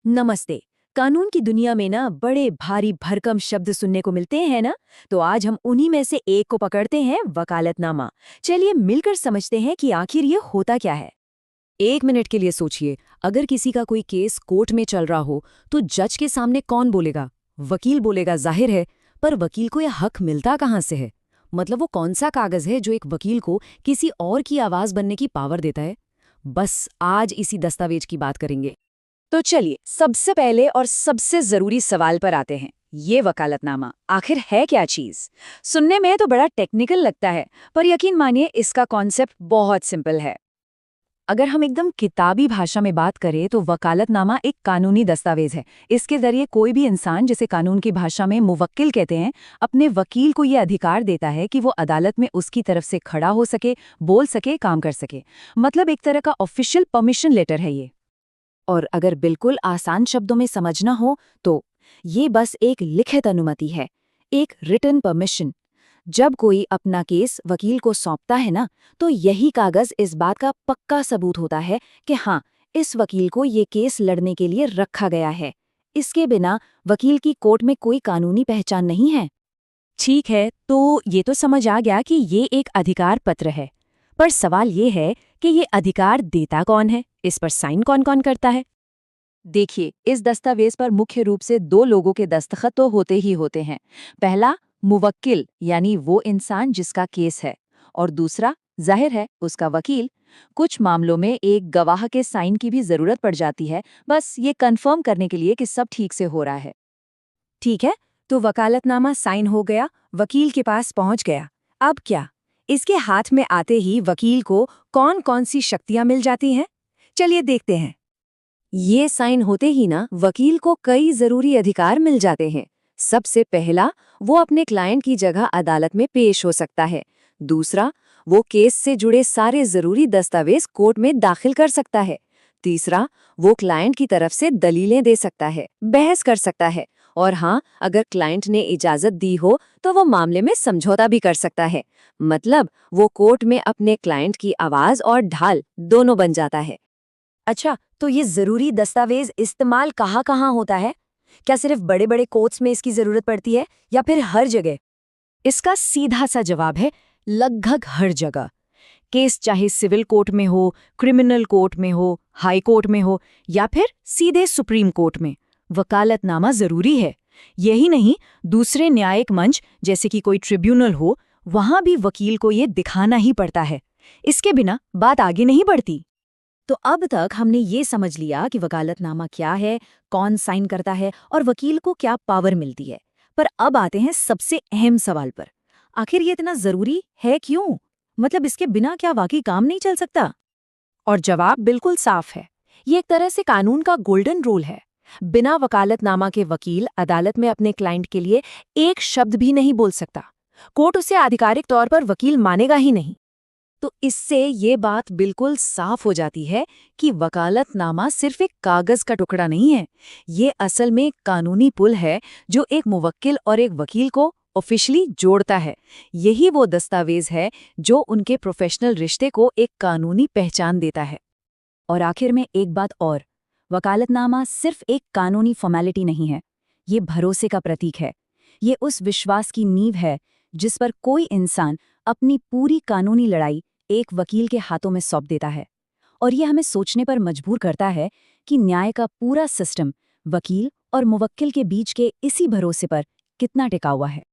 नमस्ते। कानून की दुनिया में ना बड़े भारी भरकम शब्द सुनने को मिलते हैं ना। तो आज हम उन्हीं में से एक को पकड़ते हैं, वकालतनामा। चलिए मिलकर समझते हैं कि आखिर ये होता क्या है। एक मिनट के लिए सोचिए। अगर किसी का कोई केस कोर्ट में चल रहा हो तो जज के सामने कौन बोलेगा? वकील बोलेगा, जाहिर है। पर वकील को यह हक मिलता कहाँ से है? मतलब वो कौन सा कागज है जो एक वकील को किसी और की आवाज बनने की पावर देता है? बस आज इसी दस्तावेज की बात करेंगे। तो चलिए सबसे पहले और सबसे जरूरी सवाल पर आते हैं। ये वकालतनामा आखिर है क्या चीज? सुनने में तो बड़ा टेक्निकल लगता है, पर यकीन मानिए इसका कॉन्सेप्ट बहुत सिंपल है। अगर हम एकदम किताबी भाषा में बात करें तो वकालतनामा एक कानूनी दस्तावेज है। इसके जरिए कोई भी इंसान, जिसे कानून की भाषा में मुवक्किल कहते हैं, अपने वकील को ये अधिकार देता है कि वो अदालत में उसकी तरफ से खड़ा हो सके, बोल सके, काम कर सके। मतलब एक तरह का ऑफिशियल परमिशन लेटर है ये। और अगर बिल्कुल आसान शब्दों में समझना हो तो ये बस एक लिखित अनुमति है, एक रिटन परमिशन। जब कोई अपना केस वकील को सौंपता है ना, तो यही कागज इस बात का पक्का सबूत होता है कि हाँ, इस वकील को ये केस लड़ने के लिए रखा गया है। इसके बिना वकील की कोर्ट में कोई कानूनी पहचान नहीं है। ठीक है, तो ये तो समझ आ गया कि ये एक अधिकार पत्र है। पर सवाल ये है कि ये अधिकार देता कौन है, इस पर साइन कौन कौन करता है? देखिए, इस दस्तावेज पर मुख्य रूप से दो लोगों के दस्तखत तो होते ही होते हैं। पहला, मुवक्किल यानी वो इंसान जिसका केस है, और दूसरा, जाहिर है, उसका वकील। कुछ मामलों में एक गवाह के साइन की भी जरूरत पड़ जाती है, बस ये कंफर्म करने के लिए कि सब ठीक से हो रहा है। ठीक है, तो वकालतनामा साइन हो गया, वकील के पास पहुंच गया। अब क्या? इसके हाथ में आते ही वकील को कौन कौन सी शक्तियां मिल जाती हैं? चलिए देखते हैं। ये साइन होते ही ना वकील को कई जरूरी अधिकार मिल जाते हैं। सबसे पहला, वो अपने क्लाइंट की जगह अदालत में पेश हो सकता है। दूसरा, वो केस से जुड़े सारे जरूरी दस्तावेज कोर्ट में दाखिल कर सकता है। तीसरा, वो क्लाइंट की तरफ से दलीलें दे सकता है, बहस कर सकता है। और हाँ, अगर क्लाइंट ने इजाजत दी हो तो वो मामले में समझौता भी कर सकता है। मतलब वो कोर्ट में अपने क्लाइंट की आवाज और ढाल दोनों बन जाता है। अच्छा, तो ये जरूरी दस्तावेज इस्तेमाल कहाँ होता है? क्या सिर्फ बड़े बड़े कोर्ट्स में इसकी जरूरत पड़ती है या फिर हर जगह? इसका सीधा सा जवाब है, लगभग हर जगह। केस चाहे सिविल कोर्ट में हो, क्रिमिनल कोर्ट में हो, हाई कोर्ट में हो या फिर सीधे सुप्रीम कोर्ट में, वकालतनामा जरूरी है। यही नहीं, दूसरे न्यायिक मंच जैसे कि कोई ट्रिब्यूनल हो, वहां भी वकील को ये दिखाना ही पड़ता है। इसके बिना बात आगे नहीं बढ़ती। तो अब तक हमने ये समझ लिया कि वकालतनामा क्या है, कौन साइन करता है और वकील को क्या पावर मिलती है। पर अब आते हैं सबसे अहम सवाल पर। आखिर ये इतना जरूरी है क्यों? मतलब इसके बिना क्या वाकई काम नहीं चल सकता? और जवाब बिल्कुल साफ है। ये एक तरह से कानून का गोल्डन रूल है। बिना वकालतनामा के वकील अदालत में अपने क्लाइंट के लिए एक शब्द भी नहीं बोल सकता। कोर्ट उसे आधिकारिक तौर पर वकील मानेगा ही नहीं। तो इससे ये बात बिल्कुल साफ हो जाती है कि वकालतनामा सिर्फ एक कागज का टुकड़ा नहीं है। ये असल में एक कानूनी पुल है जो एक मुवक्किल और एक वकील को ऑफिशियली जोड़ता है। यही वो दस्तावेज है जो उनके प्रोफेशनल रिश्ते को एक कानूनी पहचान देता है। और आखिर में एक बात और, वकालतनामा सिर्फ एक कानूनी फॉर्मेलिटी नहीं है, ये भरोसे का प्रतीक है। ये उस विश्वास की नींव है जिस पर कोई इंसान अपनी पूरी कानूनी लड़ाई एक वकील के हाथों में सौंप देता है। और ये हमें सोचने पर मजबूर करता है कि न्याय का पूरा सिस्टम वकील और मुवक्किल के बीच के इसी भरोसे पर कितना टिका हुआ है।